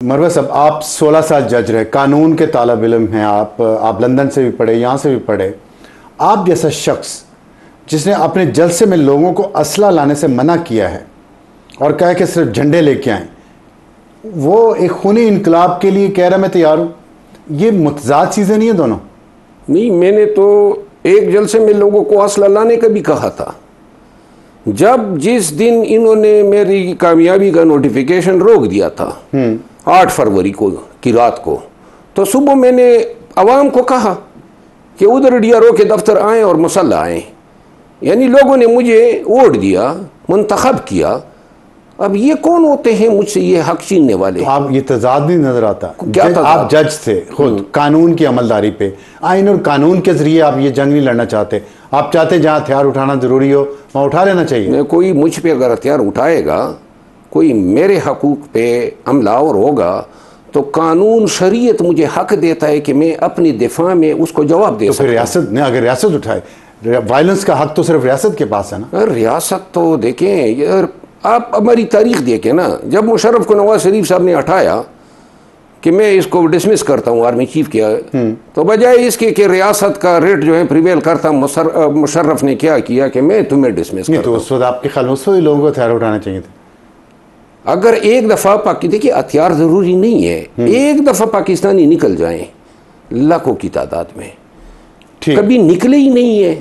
मरवा साहब, आप 16 साल जज रहे, कानून के तालिब इल्म हैं आप लंदन से भी पढ़े, यहाँ से भी पढ़े। आप जैसा शख्स जिसने अपने जलसे में लोगों को असला लाने से मना किया है और कहा कि सिर्फ झंडे लेके आएँ, वो एक खूनी इनकलाब के लिए कह रहा मैं तैयार हूँ, ये मुतजाद चीज़ें नहीं है दोनों? नहीं, मैंने तो एक जलसे में लोगों को असला लाने का भी कहा था। जब जिस दिन इन्होंने मेरी कामयाबी का नोटिफिकेशन रोक दिया था 8 फरवरी को की रात को, तो सुबह मैंने अवाम को कहा कि उधर डीआरओ के दफ्तर आएँ और मुसल्ला आएँ। यानी लोगों ने मुझे वोट दिया, मुंतखब किया। अब ये कौन होते हैं मुझसे ये हक छीनने वाले? तो आप ये तजाद नहीं नजर आता? क्या आप जज थे खुद, कानून की अमलदारी पे, आइन और कानून के जरिए आप ये जंग नहीं लड़ना चाहते। आप चाहते जहाँ हथियार उठाना जरूरी हो वहाँ उठा लेना चाहिए। कोई मुझ पे अगर हथियार उठाएगा, कोई मेरे हकूक पे हमलावर होगा, तो कानून शरीयत मुझे हक देता है कि मैं अपनी दिफा में उसको जवाब दे सकता हूं। रियासत ने अगर रियासत उठाए, वायलेंस का हक तो सिर्फ रियासत के पास है ना। रियासत तो देखें यार, आप हमारी तारीख देखें ना। जब मुशर्रफ को नवाज शरीफ साहब ने हटाया कि मैं इसको डिसमिस करता हूँ आर्मी चीफ किया, तो बजाय इसके कि रियासत का रेट जो है प्रिवेल करता, मुशर्रफ ने क्या किया कि मैं तुम्हें डिसमिस करता हूँ। तो उस वक्त आपके ख्याल में उस वक्त लोगों को हथियार उठाना चाहिए था। अगर एक दफ़ा देखिए, हथियार ज़रूरी नहीं है, एक दफ़ा पाकिस्तानी निकल जाएं लाखों की तादाद में, कभी निकले ही नहीं है।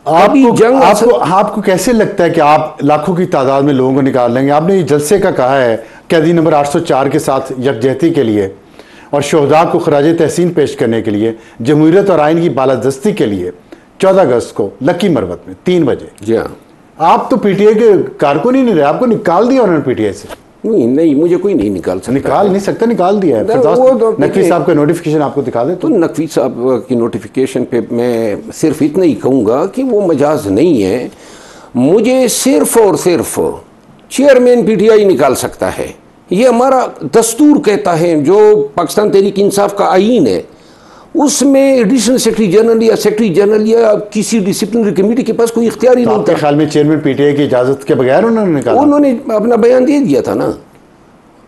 आपको कैसे लगता है कि आप लाखों की तादाद में लोगों को निकाल लेंगे? आपने ये जलसे का कहा है कैदी नंबर 804 के साथ यकजहती के लिए और शोहदा को खराज तहसीन पेश करने के लिए, जमहूरियत और आइन की बालादस्ती के लिए 14 अगस्त को लकी मरवत में 3 बजे। जी हाँ, आप तो पीटीआई के कारकुन ही नहीं रहे, आपको निकाल दिया उन्होंने पीटीआई से। नहीं, मुझे कोई नहीं निकाल सकता। निकाल दिया है। नकवी साहब का नोटिफिकेशन आपको दिखा दे। तो नकवी साहब की नोटिफिकेशन पे मैं सिर्फ इतना ही कहूँगा कि वो मजाज नहीं है। मुझे सिर्फ और सिर्फ चेयरमैन पीटीआई निकाल सकता है। ये हमारा दस्तूर कहता है, जो पाकिस्तान तहरीक इंसाफ का आईन है, उसमें एडिशनल सेक्रेटरी जनरल या सेक्रेटरी जनरल या किसी डिसिप्लिनरी कमेटी के पास कोई इख्तियार ही नहीं था। आपके ख्याल में चेयरमैन पीटीआई की इजाजत के बगैर उन्होंने निकाला? उन्होंने अपना बयान दे दिया था ना।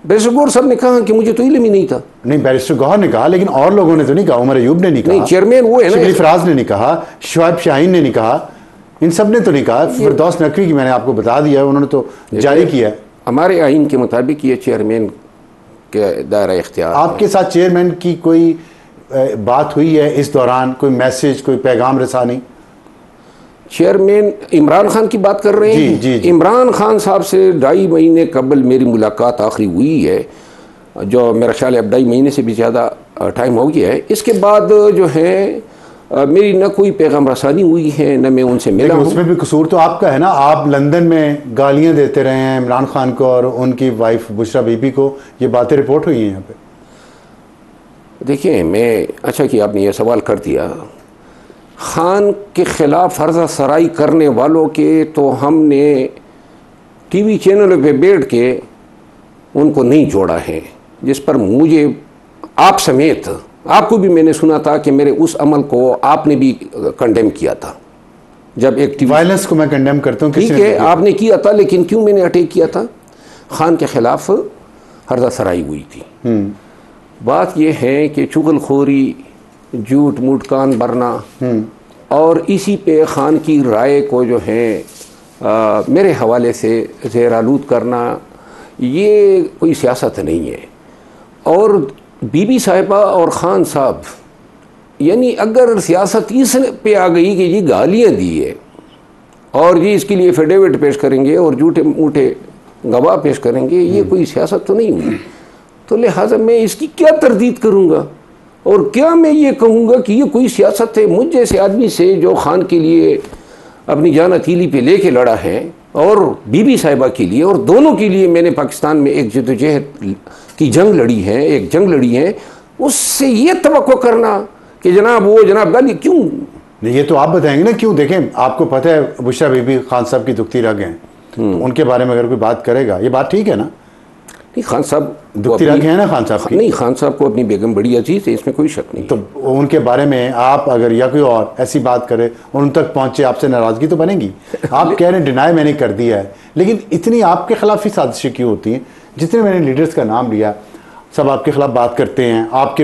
बैरिस्टर गौहर साहब ने कहा कि मुझे तो इल्म ही नहीं था। नहीं, बैरिस्टर गौहर ने कहा, लेकिन और लोगों ने तो नहीं कहा। उमर अयूब ने नहीं कहा। नहीं, चेयरमैन वो है ना। शिबली फराज ने नहीं कहा, शुआइब शाहीन ने नहीं कहा, इन सब ने तो नहीं कहा। फिरदौस नकवी की मैंने आपको बता दिया, उन्होंने तो जारी किया। हमारे आइन के मुताबिक ये चेयरमैन के दायरा इख्तियार। आपके साथ चेयरमैन की कोई बात हुई है इस दौरान? कोई मैसेज, कोई पैगाम रसानी? चेयरमैन इमरान खान की बात कर रहे हैं? जी। इमरान खान साहब से 2.5 महीने कबल मेरी मुलाकात आखिरी हुई है, जो मेरा ख्याल है अब 2.5 महीने से भी ज़्यादा टाइम हो गया है। इसके बाद जो है मेरी न कोई पैगाम रसानी हुई है, न मैं उनसे मिला हूं। उसमें भी कसूर तो आपका है ना। आप लंदन में गालियां देते रहे हैं इमरान खान को और उनकी वाइफ बुशरा बीबी को, ये बातें रिपोर्ट हुई हैं यहाँ पे। देखिए, मैं अच्छा कि आपने ये सवाल कर दिया। खान के ख़िलाफ़ फर्जा सराई करने वालों के तो हमने टीवी चैनलों पे बैठ के उनको नहीं जोड़ा है, जिस पर मुझे आप समेत आपको भी मैंने सुना था कि मेरे उस अमल को आपने भी कंडेम किया था। जब एक वायलेंस को मैं कंडेम करता हूँ, ठीक है, आपने किया था, लेकिन क्यों मैंने अटैक किया था? खान के ख़िलाफ़ फर्जा सराई हुई थी। बात यह है कि चुगलखोरी, झूठ मूठ कान भरना और इसी पे खान की राय को जो है मेरे हवाले से ज़ेरालूद करना, ये कोई सियासत नहीं है। और बीबी साहिबा और ख़ान साहब, यानी अगर सियासत इस पे आ गई कि ये गालियाँ दी है और ये इसके लिए एफिडेविट पेश करेंगे और झूठे मूठे गवाह पेश करेंगे, ये कोई सियासत तो नहीं हुई। तो लिहाजा मैं इसकी क्या तरदीद करूँगा और क्या मैं ये कहूँगा कि ये कोई सियासत है? मुझ जैसे आदमी से जो खान के लिए अपनी जान हथेली पे लेके लड़ा है और बीबी साहिबा के लिए, और दोनों के लिए मैंने पाकिस्तान में एक जद्दोजहद की जंग लड़ी है, एक जंग लड़ी है, उससे ये तवक्को करना कि जनाब वो जनाब गाली क्यों? नहीं, ये तो आप बताएंगे ना क्यों। देखें, आपको पता है बुशरा बीबी खान साहब की दुखती रग हैं, तो उनके बारे में अगर कोई बात करेगा, ये बात ठीक है ना? नहीं, खान साहब दुखती रग है ना खान साहब की। नहीं, खान साहब को अपनी बेगम बड़ी अजीज है, इसमें कोई शक नहीं। तो उनके बारे में आप अगर या कोई और ऐसी बात करे और उन तक पहुंचे, आपसे नाराजगी तो बनेगी। आप कह रहे हैं डिनाई मैंने कर दिया है, लेकिन इतनी आपके खिलाफ ही साजिशें क्यों होती हैं? जितने मैंने लीडर्स का नाम लिया, सब आपके ख़िलाफ़ बात करते हैं, आपके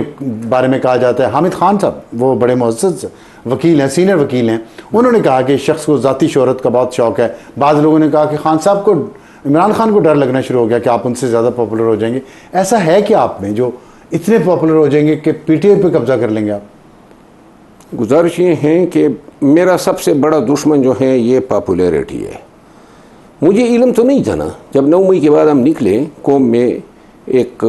बारे में कहा जाता है। हामिद खान साहब वो बड़े मुअज़्ज़ज़ वकील हैं, सीनियर वकील हैं, उन्होंने कहा कि शख्स को ज़ाती शोहरत का बहुत शौक़ है। बाज़ लोगों ने कहा कि खान साहब को, इमरान खान को डर लगना शुरू हो गया कि आप उनसे ज़्यादा पॉपुलर हो जाएंगे। ऐसा है कि आप में जो इतने पॉपुलर हो जाएंगे कि पीटीआई पे कब्ज़ा कर लेंगे आप? गुजारिश ये है कि मेरा सबसे बड़ा दुश्मन जो है ये पॉपुलैरिटी है। मुझे इल्म तो नहीं था ना, जब 9 मई के बाद हम निकले, कौम में एक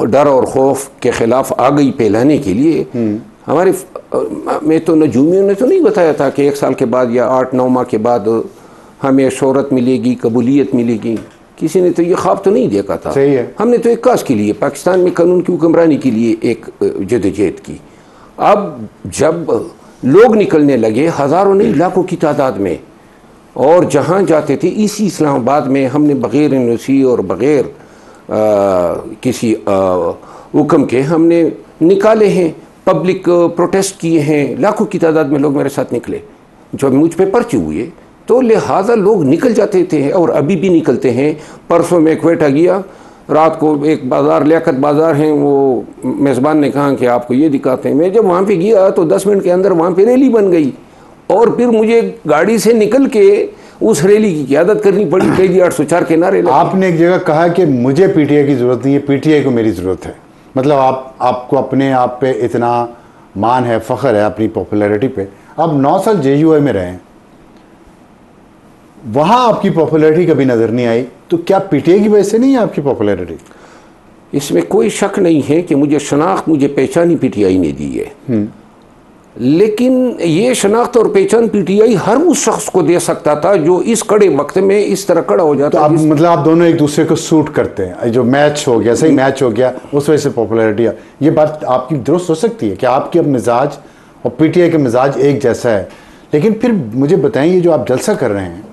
डर और खौफ के ख़िलाफ़ आगाही फैलाने के लिए हमारे में तो नजूमियों ने तो नहीं बताया था कि 1 साल के बाद या 8-9 माह के बाद हमें शोहरत मिलेगी, कबूलियत मिलेगी। किसी ने तो ये ख्वाब तो नहीं देखा था। सही है। हमने तो एक काज के लिए, पाकिस्तान में कानून की हुक्मरानी के लिए एक जदोजहद की। अब जब लोग निकलने लगे, हज़ारों नहीं लाखों की तादाद में, और जहाँ जाते थे इसी इस्लामाबाद में हमने बग़ैर एनओसी और बग़ैर किसी हुक्म के हमने निकाले हैं, पब्लिक प्रोटेस्ट किए हैं, लाखों की तादाद में लोग मेरे साथ निकले। जब मुझ पे पर्चे हुए तो लिहाजा लोग निकल जाते थे और अभी भी निकलते हैं। परसों में क्वेटा गया, रात को एक बाज़ार, लियाकत बाज़ार है, वो मेज़बान ने कहा कि आपको ये दिखाते हैं। मैं जब वहाँ पे गया तो 10 मिनट के अंदर वहाँ पे रैली बन गई, और फिर मुझे गाड़ी से निकल के उस रैली की क़यादत करनी पड़ी। कैदी 804 के नारे लगे। आपने एक जगह कहा कि मुझे पीटीआई की ज़रूरत नहीं है, पीटीआई को मेरी ज़रूरत है। मतलब आपको अपने आप पे इतना मान है, फ़ख्र है अपनी पॉपुलैरिटी पे। आप 9 साल जेयूआई में रहे, वहाँ आपकी पॉपुलैरिटी कभी नज़र नहीं आई, तो क्या पीटीआई की वजह से नहीं है आपकी पॉपुलैरिटी? इसमें कोई शक नहीं है कि मुझे शनाख्त, मुझे पहचान ही पीटीआई ने दी है। लेकिन ये शनाख्त और पहचान पीटीआई हर उस शख्स को दे सकता था जो इस कड़े वक्त में इस तरह खड़ा हो जाता। तो मतलब आप दोनों एक दूसरे को सूट करते हैं, जो मैच हो गया, सही मैच हो गया, उस वजह से पॉपुलैरिटी है। ये बात आपकी दुरुस्त हो सकती है कि आपकी अब मिजाज और पीटीआई का मिजाज एक जैसा है। लेकिन फिर मुझे बताएं, ये जो आप जलसा कर रहे हैं,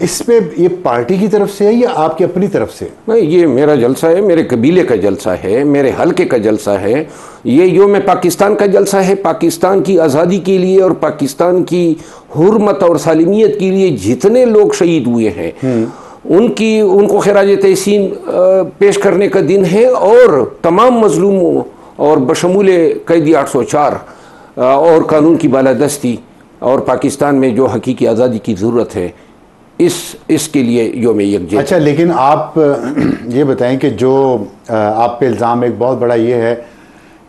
इसमें ये पार्टी की तरफ से है या आपकी अपनी तरफ से? नहीं, ये मेरा जलसा है, मेरे कबीले का जलसा है, मेरे हलके का जलसा है। ये योम पाकिस्तान का जलसा है। पाकिस्तान की आज़ादी के लिए और पाकिस्तान की हुर्मत और सालिमियत के लिए जितने लोग शहीद हुए हैं उनको खिराज तहसीन पेश करने का दिन है। और तमाम मजलूमों और बशमूल कैदी 804 और कानून की बालादस्ती और पाकिस्तान में जो हकीकी आज़ादी की ज़रूरत है, इसके लिए योम यकजहती। अच्छा, लेकिन आप ये बताएं कि जो आप पे इल्ज़ाम एक बहुत बड़ा ये है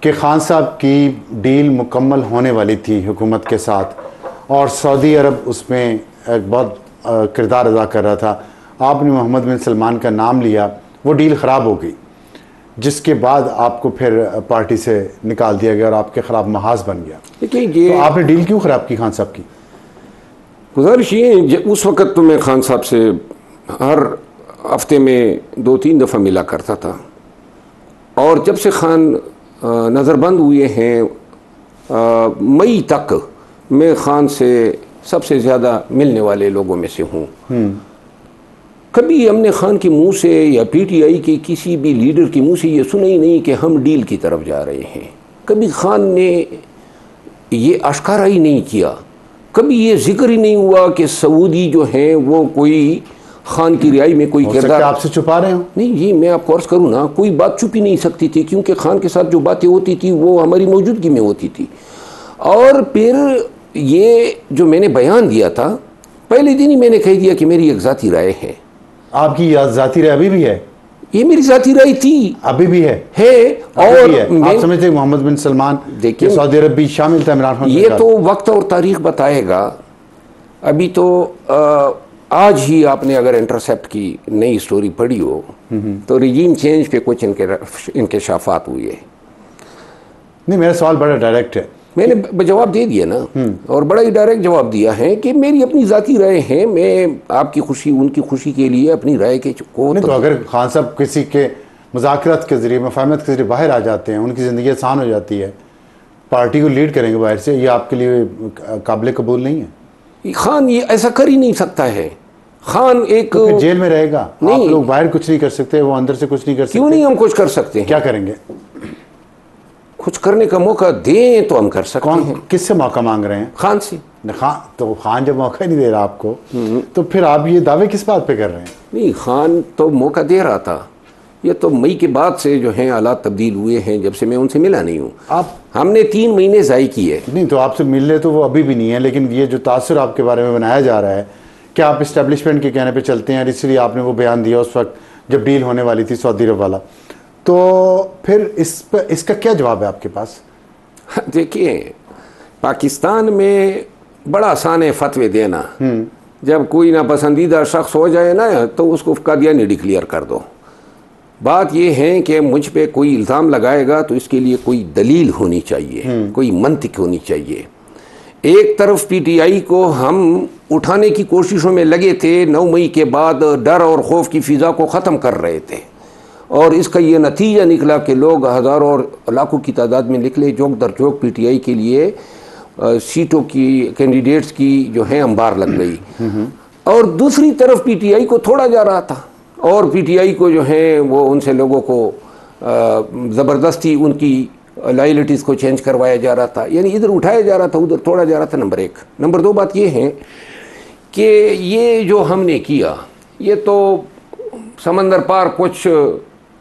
कि खान साहब की डील मुकम्मल होने वाली थी हुकूमत के साथ, और सऊदी अरब उसमें एक बहुत किरदार अदा कर रहा था। आपने मोहम्मद बिन सलमान का नाम लिया, वो डील ख़राब हो गई, जिसके बाद आपको फिर पार्टी से निकाल दिया गया और आपके ख़िलाफ़ महाज बन गया। देखिए, तो आपने डील क्यों ख़राब की खान साहब की? गुजारिश ये, उस वक़्त तो मैं खान साहब से हर हफ्ते में 2-3 दफ़ा मिला करता था, और जब से खान नज़रबंद हुए हैं मई तक मैं खान से सबसे ज़्यादा मिलने वाले लोगों में से हूँ। कभी हमने खान के मुंह से या पीटीआई के किसी भी लीडर के मुंह से ये सुना ही नहीं कि हम डील की तरफ जा रहे हैं। कभी खान ने ये आश्कारा ही नहीं किया, कभी ये जिक्र ही नहीं हुआ कि सऊदी जो हैं वो कोई खान की रिहाई में कोई किरदार। आपसे छुपा रहे हो? नहीं जी, मैं आपको अर्ज़ करूँ ना, कोई बात छुपी नहीं सकती थी, क्योंकि खान के साथ जो बातें होती थी वो हमारी मौजूदगी में होती थी। और फिर ये जो मैंने बयान दिया था, पहले दिन ही मैंने कह दिया कि मेरी एक ज़ाती राय है। आपकी ज़ाती राय अभी भी है? ये मेरी ज़ाती राय थी, अभी भी है। और भी है। आप समझते हैं मोहम्मद बिन सलमान, देखिए सऊदी अरब भी शामिल था इमरान खान? ये तो वक्त और तारीख बताएगा। अभी तो आज ही आपने अगर इंटरसेप्ट की नई स्टोरी पढ़ी हो तो रिजीम चेंज पे कुछ इंकशाफात हुए। नहीं, मेरा सवाल बड़ा डायरेक्ट है, मैंने जवाब दे दिया ना, और बड़ा ही डायरेक्ट जवाब दिया है कि मेरी अपनी ज़ाती राय है। मैं आपकी खुशी, उनकी खुशी के लिए अपनी राय के को नहीं, तो अगर खान साहब किसी के मुज़ाकरात के ज़रिए, मफाहमत के ज़रिए बाहर आ जाते हैं, उनकी ज़िंदगी आसान हो जाती है, पार्टी को लीड करेंगे बाहर से, ये आपके लिए काबिल कबूल नहीं है? खान ये ऐसा कर ही नहीं सकता है। खान एक तो जेल में रहेगा। आप लोग बाहर कुछ नहीं कर सकते, वो अंदर से कुछ नहीं कर सकते। क्यों नहीं हम कुछ कर सकते हैं? क्या करेंगे? कुछ करने का मौका दें तो हम कर सकते हैं। किससे मौका मांग रहे हैं? खान से। तो खान जब मौका नहीं दे रहा आपको, तो फिर आप ये दावे किस बात पे कर रहे हैं? नहीं, खान तो मौका दे रहा था, ये तो मई के बाद से जो है हालात तब्दील हुए हैं, जब से मैं उनसे मिला नहीं हूँ। आप हमने 3 महीने ज़ाय किए। नहीं तो आपसे मिलने तो वो अभी भी नहीं है, लेकिन ये जो तासुर आपके बारे में बनाया जा रहा है, क्या आप इस्टेब्लिशमेंट के कहने पे चलते हैं, इसलिए आपने वो बयान दिया उस वक्त जब डील होने वाली थी सऊदी अरब वाला, तो फिर इसका क्या जवाब है आपके पास? देखिए, पाकिस्तान में बड़ा आसान है फतवे देना। जब कोई नापसंदीदा शख्स हो जाए ना तो उसको कादियानी डिक्लेयर कर दो। बात यह है कि मुझ पे कोई इल्ज़ाम लगाएगा तो इसके लिए कोई दलील होनी चाहिए, कोई मंतिक होनी चाहिए। एक तरफ पीटीआई को हम उठाने की कोशिशों में लगे थे, 9 मई के बाद डर और खौफ की फ़िज़ा को ख़त्म कर रहे थे, और इसका ये नतीजा निकला कि लोग हज़ारों और लाखों की तादाद में निकले, जोक दर जोक पीटीआई के लिए सीटों की, कैंडिडेट्स की जो है अंबार लग गई। और दूसरी तरफ पीटीआई को तोड़ा जा रहा था, और पीटीआई को जो है वो उनसे लोगों को ज़बरदस्ती उनकी लॉयल्टीज़ को चेंज करवाया जा रहा था, यानी इधर उठाया जा रहा था उधर तोड़ा जा रहा था। नंबर 1। नंबर 2 बात ये है कि ये जो हमने किया, ये तो समंदर पार कुछ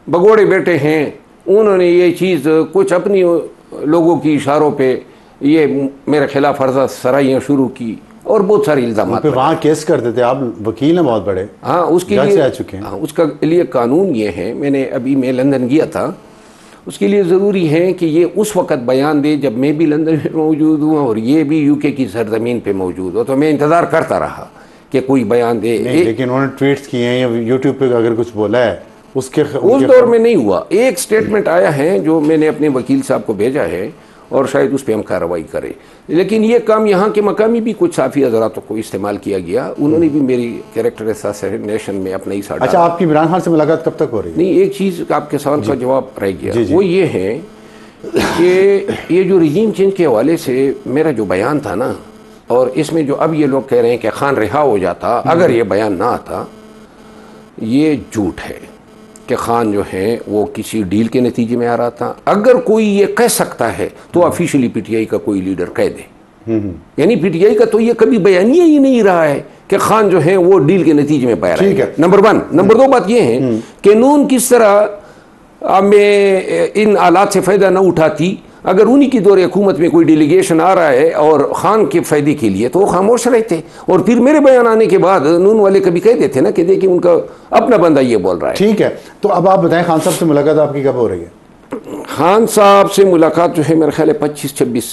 भगोड़े बैठे हैं, उन्होंने ये चीज़ कुछ अपनी लोगों की इशारों पे ये मेरे खिलाफ फर्जा सराइयाँ शुरू की और बहुत सारे इल्ज़ाम। वहाँ केस करते थे आप, वकील हैं बहुत बड़े। हाँ, उसके लिए आ चुके हैं। हाँ, उसका लिए कानून ये है, मैं लंदन गया था, उसके लिए ज़रूरी है कि ये उस वक़्त बयान दे जब मैं भी लंदन में मौजूद हूँ और ये भी यूके की सरजमीन पे मौजूद हो। तो मैं इंतज़ार करता रहा कि कोई बयान दे। लेकिन उन्होंने ट्वीट्स किए हैं या यूट्यूब पे अगर कुछ बोला है उसके उस दौर में नहीं हुआ। एक स्टेटमेंट आया है जो मैंने अपने वकील साहब को भेजा है और शायद उस पर हम कार्रवाई करें। लेकिन ये काम यहाँ के मकामी भी कुछ साफ़ी हज़रातों को इस्तेमाल किया गया, उन्होंने भी मेरी कैरेक्टर असैसिनेशन में अपना हिस्सा डाला। अच्छा, आपकी इमरान खान से मुलाकात कब तक हो रही है? नहीं, एक चीज़ आपके सवाल का जवाब रह गया, वो ये है कि ये जो रिजीम चेंज के हवाले से मेरा जो बयान था ना, और इसमें जो अब ये लोग कह रहे हैं कि खान रिहा हो जाता अगर ये बयान ना आता, ये झूठ है कि खान जो है वो किसी डील के नतीजे में आ रहा था। अगर कोई ये कह सकता है तो ऑफिशियली पीटीआई का कोई लीडर कह दे। यानी पीटीआई का तो ये कभी बयानिया ही नहीं रहा है कि खान जो है वो डील के नतीजे में पाया रहा है। नंबर 1। नंबर 2 बात ये है कि नून किस तरह में इन आलात से फ़ायदा न उठाती। अगर उन्हीं की दौरे हुकूमत में कोई डेलीगेशन आ रहा है और खान के फ़ायदे के लिए तो वो खामोश रहते, और फिर मेरे बयान आने के बाद नून वाले कभी कह देते ना कि देखिए उनका अपना बंदा ये बोल रहा है। ठीक है, तो अब आप बताएं खान साहब से मुलाकात आपकी कब हो रही है? खान साहब से मुलाकात जो है मेरे ख्याल है 25-26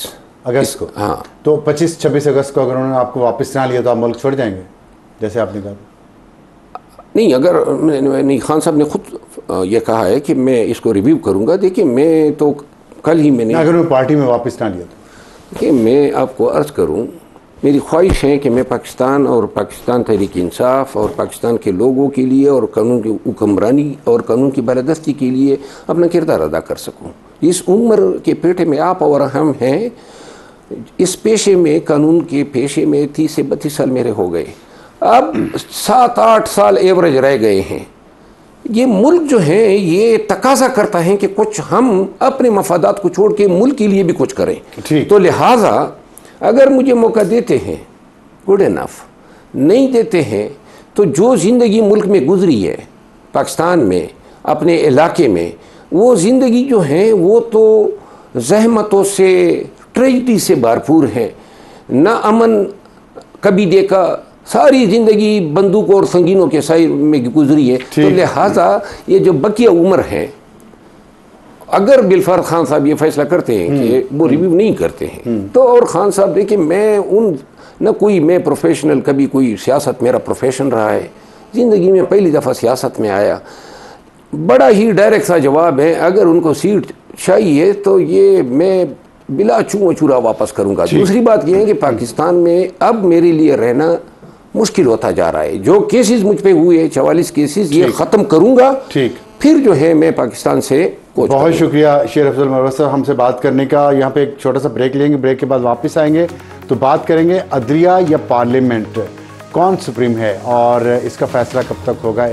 अगस्त को। हाँ, तो 25-26 अगस्त को अगर उन्होंने आपको वापस ना लिया तो आप मुल्क छोड़ जाएंगे जैसे आपने कहा? नहीं, अगर नहीं, खान साहब ने खुद ये कहा है कि मैं इसको रिव्यू करूंगा। देखिए, मैं तो कल ही मैंने, अगर वो पार्टी में वापस ना लिया तो देखिए मैं आपको अर्ज़ करूं, मेरी ख्वाहिश है कि मैं पाकिस्तान और पाकिस्तान तहरीक इंसाफ और पाकिस्तान के लोगों के लिए और कानून की हुक्मरानी और कानून की बालादस्ती के लिए अपना किरदार अदा कर सकूं। इस उम्र के पेटे में आप और हम हैं, इस पेशे में, कानून के पेशे में 30 से 32 साल मेरे हो गए, अब 7-8 साल एवरेज रह गए हैं। ये मुल्क जो है ये तकाजा करता है कि कुछ हम अपने मफादात को छोड़ के मुल्क के लिए भी कुछ करें। तो लिहाजा अगर मुझे मौका देते हैं गुड इनफ, नहीं देते हैं तो जो ज़िंदगी मुल्क में गुजरी है, पाकिस्तान में, अपने इलाके में, वो ज़िंदगी जो है वो तो ज़हमतों से, ट्रेजिडी से भरपूर है। ना अमन कभी देखा, सारी ज़िंदगी बंदूक और संगीनों के साय में गुजरी है। तो लिहाजा ये जो बकिया उम्र है, अगर बिलफर खान साहब ये फैसला करते हैं कि वो रिव्यू नहीं करते हैं तो, और खान साहब देखिए, मैं उन न कोई, मैं प्रोफेशनल, कभी कोई सियासत मेरा प्रोफेशन रहा है, ज़िंदगी में पहली दफ़ा सियासत में आया। बड़ा ही डायरेक्ट सा जवाब है, अगर उनको सीट चाहिए तो ये मैं बिला चूँ चूरा वापस करूँगा। दूसरी बात यह है कि पाकिस्तान में अब मेरे लिए रहना मुश्किल होता जा रहा है। जो केसेस मुझ पे हुए 44 केसेस, ये ख़त्म करूँगा, फिर जो है मैं पाकिस्तान से। बहुत शुक्रिया शेर अफजल मरवत साहब हमसे बात करने का। यहाँ पे एक छोटा सा ब्रेक लेंगे, ब्रेक के बाद वापस आएंगे तो बात करेंगे अदलिया या पार्लियामेंट, कौन सुप्रीम है और इसका फैसला कब तक होगा।